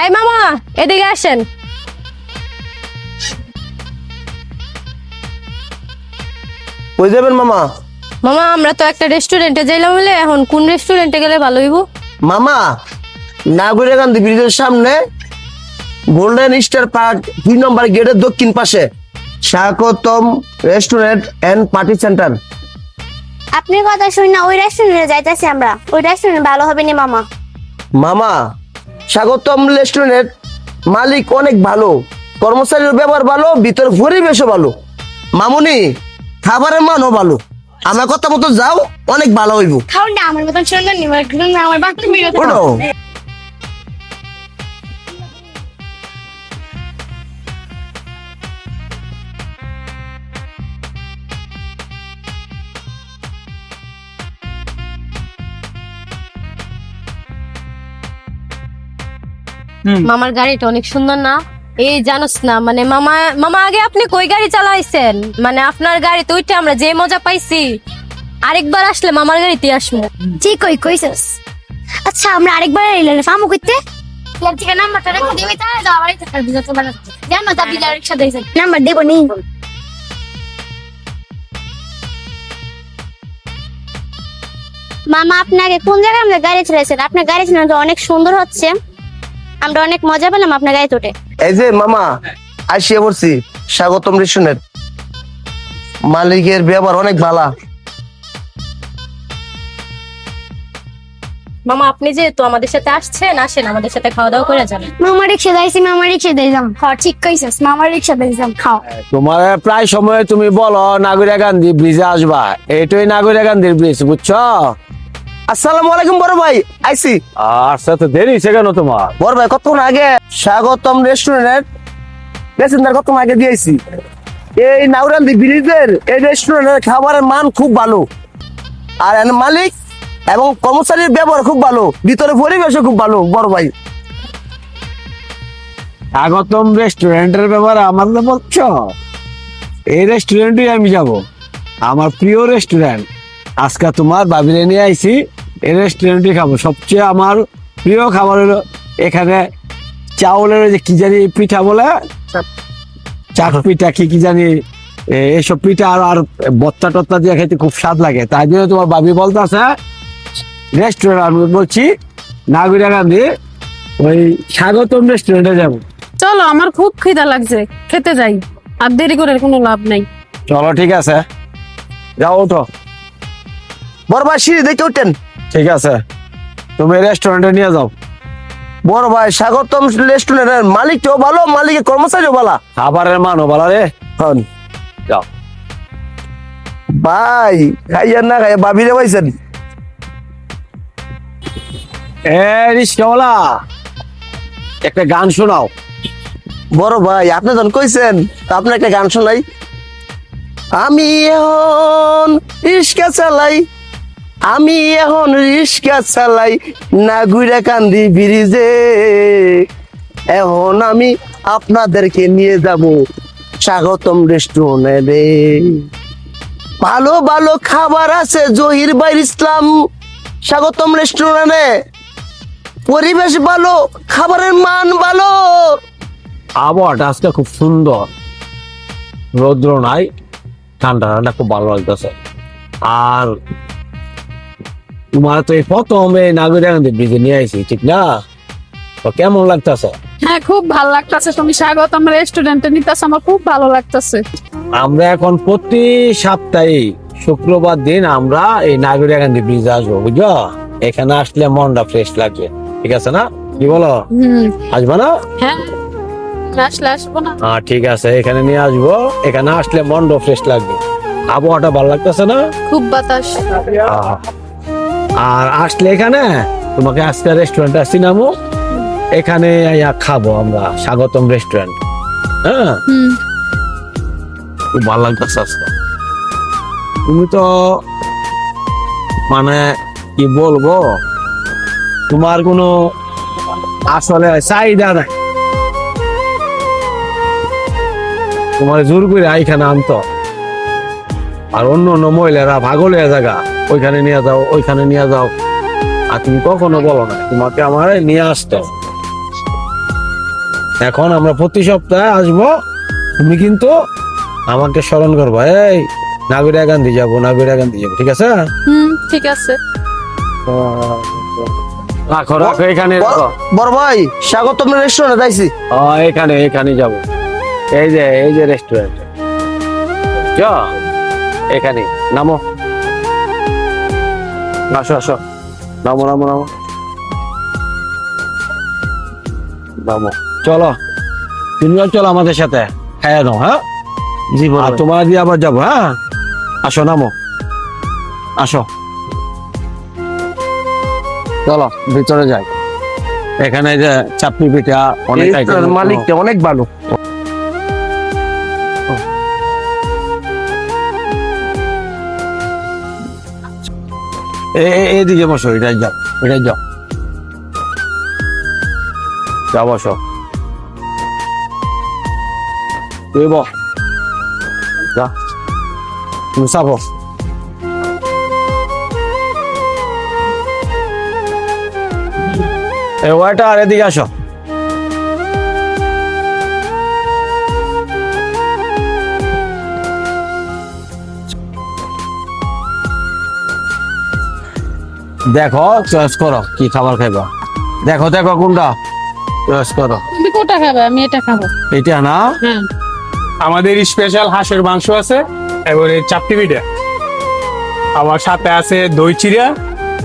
এই মামা, এদিকে আসেন। কই যাবেন মামা? মামা, আমরা তো একটা রেস্টুরেন্টে যাইলাম বলে, এখন কোন রেস্টুরেন্টে গেলে ভালো হইব? মামা, নাগরিয়া গান্ধী ব্রিজের সামনে গোল্ডেন স্টার পার্ক 2 নম্বর গেটের দক্ষিণ পাশে স্বাগতম রেস্টুরেন্ট এন্ড পার্টি সেন্টার। আপনি কথা শুনি না, ওই রেস্টুরেন্টে যাইতেছি আমরা। ওই রেস্টুরেন্ট ভালো হবে না মামা। মামা, স্বাগতম রেস্টুরেন্টের মালিক অনেক ভালো, কর্মচারীর ব্যবহার ভালো, ভিতর পরিবেশও ভালো, মামুনি খাবারের মানও ভালো। আমার কথা মতো যাও, অনেক ভালো হইব। খাওন না আমার মতন সুন্দর নিবার না, আমার বাকি মিলে ওঠো। মামার গাড়িটা অনেক সুন্দর না? এই জানোস না, মানে মামা মামা আগে আপনি কই গাড়ি চালাইছেন? মানে আপনার গাড়িতে উঠে আমরা যে মজা পাইছি, আরেকবার আসলে মামার গাড়িতে আসবো। ঠিক কইছস। আচ্ছা, আমরা আরেকবার এলেন ফামু করতে। ইয়ার থেকে নাম্বারটা রেখে দিবি, তা যাও বাড়ি থেকে বুঝাতে পারো। জানো তা বিলা রিকশা দেইছে। নাম্বার দেব নি। মামা, আপনাকে কোন জায়গায় আমরা গাড়ি চড়াইছেন? আপনার গাড়ি চালানো অনেক সুন্দর হচ্ছে, আমরা অনেক মজা পেলাম আপনার গাড়িতে উঠে। এই যে মামা, আসিয়া পড়ছি স্বাগতম রেস্টুরেন্ট। মালিকের ব্যবহার অনেক ভালো। মামা, আপনি যেহেতু আমাদের সাথে আসছেন, আসেন আমাদের সাথে খাওয়া দাওয়া করে যান। মামা রিকশা দাইছি, মামা রিকশা দেইলাম। হ্যাঁ ঠিক কইছস, মামা রিকশা দেইলাম। খাও। তোমার প্রায় সময় তুমি বলো নাগরিয়া গান্ধী ব্রিজে আসবা, এইটাই নাগরিয়া গান্ধীর ব্রিজ, বুঝছো? আসসালামু আলাইকুম বড় ভাই, আইছি। আচ্ছা, তো দেরি হয়েছে কেন তোমার? বড় ভাই, কতক্ষণ আগে স্বাগতম রেস্টুরেন্টের প্যাসেঞ্জার কতক্ষণ আগে দিয়েছি। এই নাগরান্দি ব্রিজের এই রেস্টুরেন্টের খাবারের মান খুব ভালো, আর এর মালিক এবং কর্মচারীর ব্যবহার খুব ভালো, ভিতরে পরিবেশও খুব ভালো। বড় ভাই, স্বাগতম রেস্টুরেন্টের ব্যাপারে আমার তো বলছো, এই রেস্টুরেন্টে আমি যাব, আমার প্রিয় রেস্টুরেন্ট। আজকে তোমার বাবিরে নিয়ে আইছি, এই রেস্টুরেন্টে খাবো। সবচেয়ে আমার প্রিয় খাবার হলো এখানে চাউলের ওই যে কি জানি পিঠা বলে, চাক পিঠা কি জানি, এইসব পিঠা আর বত্তা টত্তা দিয়ে খেতে খুব স্বাদ লাগে। তাই জন্য তোমার বাবি বলতেছে রেস্টুরেন্ট, আমি বলছি নাগরিয়া গান্ধী ওই স্বাগতম রেস্টুরেন্টে যাবো। চলো, আমার খুব খিদা লাগছে, খেতে যাই। আর দেরি করে কোনো লাভ নাই। চলো ঠিক আছে, যাও ওঠো। বড় ভাই সিঁড়ি দেখে উঠেন। ঠিক আছে, তুমি রেস্টুরেন্টে নিয়ে যাও। বড় ভাই, স্বাগতম রেস্টুরেন্টের মালিকও ভালো, মালিকের কর্মচারীও ভালো। খাবারের মানও ভালো রে। হন যাও। ভাই, খাইয়েন না খাইয়া বাবিরে পাইছেন। এ রিস্কাওয়ালা, একটা গান শোনাও। বড় ভাই, আপনি যখন কইছেন তা আপনি একটা গান শোনাই। আমি এখন রিস্কা চালাই, আমি এখন রিস্কা চালাই নাগুরা কান্দি ব্রিজে। এখন আমি আপনাদেরকে নিয়ে যাব স্বাগতম রেস্টুরেন্টে। ভালো ভালো খাবার আছে জহির ভাই ইসলাম স্বাগতম রেস্টুরেন্টে। পরিবেশ ভালো, খাবারের মান ভালো। আবহাওয়াটা আজকে খুব সুন্দর, রৌদ্র নাই, ঠান্ডা ঠান্ডা, খুব ভালো লাগতেছে। আর তোমার তো এই প্রথম এই নাগরিয়া গান্ধী ব্রিজে নিয়ে আইছি, ঠিক না? তো কেমন লাগতেছে? হ্যাঁ, খুব ভালো লাগতেছে। তুমি স্বাগতম রেস্টুরেন্টে নিতেছ, আমার খুব ভালো লাগতেছে। আমরা এখন প্রতি সপ্তাহে শুক্রবার দিন আমরা এই নাগরিয়া গান্ধী ব্রিজে আসবো, বুঝছো? এখানে আসলে মনটা ফ্রেশ লাগবে, ঠিক আছে না? কি বলো, আসবা না? হ্যাঁ, আসলে আসবো না? ঠিক আছে, এখানে নিয়ে আসবো। এখানে আসলে মনটা ফ্রেশ লাগবে, আবহাওয়াটা ভালো লাগতেছে না? খুব বাতাস। আর আসলে এখানে তোমাকে আজকে রেস্টুরেন্টে আসছি নামো, এখানে খাবো আমরা, স্বাগতম রেস্টুরেন্ট। হ্যাঁ, খুব ভালো লাগতেছে আজকে। তুমি তো মানে কি বলবো, তোমার কোনো আসলে চাহিদা নাই, তোমার জোর করে এইখানে আনতো। আর অন্য অন্য মহিলারা ভাগল হয়ে জায়গা, ওইখানে নিয়ে যাও, ওইখানে নিয়ে যাও, আর তুমি কখনো বলো না তোমাকে আমার নিয়ে আসতো। এখন আমরা প্রতি সপ্তাহে আসবো, তুমি কিন্তু আমাকে স্মরণ করবা, এই নাবিরা গান্ধী যাবো, নাবিরা গান্ধী যাবো, ঠিক আছে? ঠিক আছে। রাখো রাখো, এখানে রাখো। বড় ভাই স্বাগতম রেস্টুরেন্টে যাইছি। এখানে এখানে যাবো, এই যে রেস্টুরেন্ট, এখানে নামো, আসো আসো, নামো নামো নামো নামো, চলো তুমিও চলো আমাদের সাথে, খাইয়া নাও। হ্যাঁ জি আর তোমার দিয়ে আবার যাবো। হ্যাঁ আসো, নামো, আসো, চলো ভিতরে যাই। এখানে যে চাপনি পিঠা অনেক item। মালিকটা অনেক ভালো। এদিকে বসো, এটাই যাও, এটাই যাও, যাও বসো, তুই বস, যা তুমি চাপো। ওয়াইটা আর এদিকে আসো। দেখো চয়েস করো কি খাবার খাইবা, দেখো দেখো কোনটা চয়েস করো। তুমি কোনটা খাবে? আমি এটা খাবো। এটা না, হ্যাঁ। আমাদের স্পেশাল হাঁসের মাংস আছে, এবারে চাপটি পিঠা, আবার সাথে আছে দই চিড়া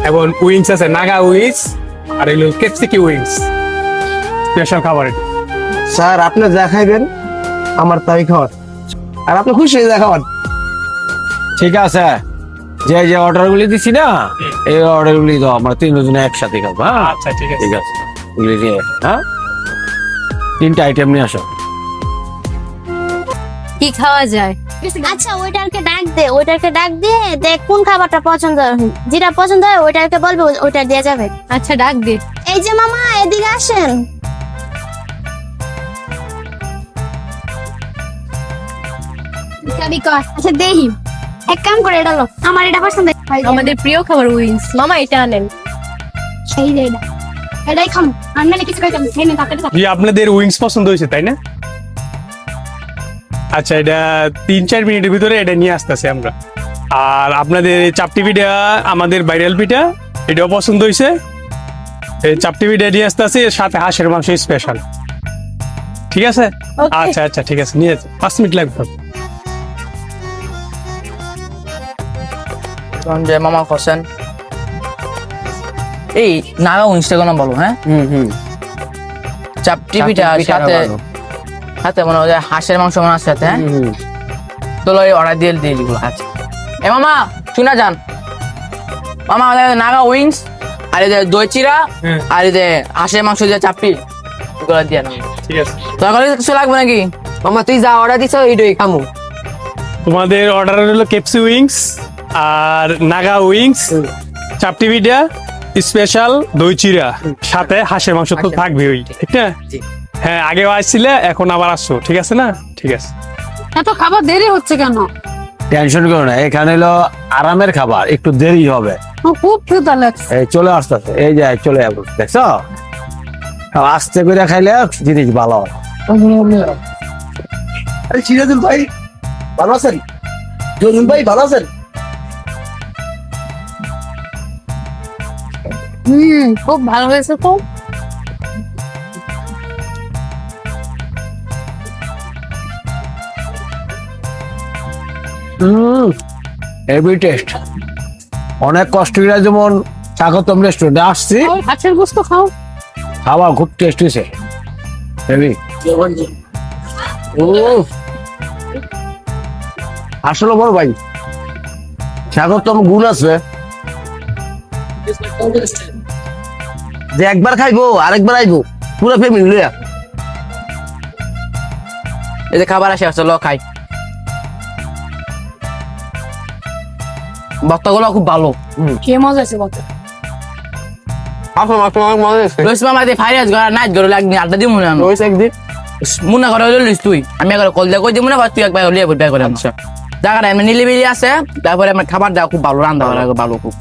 এবং উইংস আছে, নাগা উইংস আর এগুলো ক্যাপসিকি উইংস, স্পেশাল খাবার এটা। স্যার আপনি যা খাইবেন আমার তাই খাওয়ার, আর আপনি খুশি হয়ে যা খাওয়ার। ঠিক আছে, যে যে অর্ডার গুলি দিছি না, এই অর্ডার গুলি তো আমরা তিনজনে একসাথে খাবো। হ্যাঁ আচ্ছা ঠিক আছে। ঠিক আছে, এগুলি নিয়ে আসো, হ্যাঁ 3টা আইটেম নিয়ে আসো। কি খাওয়া যায়? আচ্ছা ওইটাকে ডাক দে, ওইটাকে ডাক দিয়ে দেখ কোন খাবারটা পছন্দ হয়, যেটা পছন্দ হয় ওইটাকে বলবে, ওইটা দেওয়া যাবে। আচ্ছা ডাক দে। এই যে মামা এদিকে আসেন। আচ্ছা দেহি, এক কাম করে এটা লো, আমার এটা পছন্দ। আমাদের প্রিয় খাবার উইংস, মামা এটা আনেন। সেই যে এটা, এটাই খাম, আমি মানে কিছু খাইতাম, খেয়ে নিন তাড়াতাড়ি। জি, আপনাদের উইংস পছন্দ হয়েছে তাই না? আচ্ছা, এটা 3-4 মিনিটের ভিতরে এটা নিয়ে আসতেছে আমরা। আর আপনাদের এই চাপটি পিঠা, আমাদের ভাইরাল পিঠা, এটাও পছন্দ হয়েছে। এই চাপটি পিঠা নিয়ে আসতেছে, এর সাথে হাঁসের মাংস স্পেশাল, ঠিক আছে? আচ্ছা আচ্ছা ঠিক আছে, নিয়ে যাচ্ছে, 5 মিনিট লাগবে। যে মামা হোসেন, এই নাগা ইনস্টাগ্রাম বলো। হ্যাঁ চাপটি পিঠা সাথে সাথে মনে হয় হাঁসের মাংস মনে আছে সাথে। হ্যাঁ চলো এই অর্ডার দিয়ে দিয়ে দিগুলো। আচ্ছা এ মামা শুনা যান, মামা নাগা উইংস আর এই যে দই চিরা আর এই যে হাঁসের মাংস দিয়ে চাপটি এগুলো দিয়ে না। ঠিক আছে, তোমার কিছু লাগবে নাকি? মামা তুই যা অর্ডার দিছ এইটাই খামু। তোমাদের অর্ডার হলো কেপসি উইংস আর নাগা উইংস, চাপটি পিঠা স্পেশাল, দই চিরা, সাথে হাঁসের মাংস তো থাকবে, ওই ঠিক না? হ্যাঁ আগেও আসছিলে, এখন আবার আসছো, ঠিক আছে না? ঠিক আছে। এত খাবার দেরি হচ্ছে কেন? টেনশন করো না, এখানে হলো আরামের খাবার, একটু দেরি হবে। আমার খুব ক্ষুধা লাগছে। এই চলে আসতেছে, এই যে চলে যাবো, দেখছো? আস্তে করে খাইলে জিনিস ভালো হয়। আরে সিরাজুল ভাই ভালো আছেন? জরুল ভাই ভালো আছেন? খুব ভালো হয়েছে তো। হেভি টেস্ট, অনেক কষ্ট করে যেমন স্বাগতম রেস্টুরেন্টে আসছি, ওই হাঁসের গোস্ত খাও। খাবার খুব টেস্ট হয়েছে, হেভি। আসলে বড় ভাই স্বাগতম গুণ আছে যে একবার খাইবো আরেকবার আইবো, পুরো ফ্যামিলি লইয়া। এই যে খাবার আসে, চলো খাই। ভর্তাগুলো খুব ভালো। খেয়ে মজা আছে বলতে। রইস মামা দিয়ে ফাইরাস ঘর নাচ ঘর লাগনি, আড্ডা দিই মনে হয় একদিন মনে করে লইস তুই, আমি একবার কল দিয়ে কই দিই মনে কর, তুই একবার লিয়ে বই করে। আচ্ছা জায়গাটা এমনি নিলিবিলি আছে, তারপরে আমার খাবার দেওয়া খুব ভালো, রান্না করা ভালো খুব।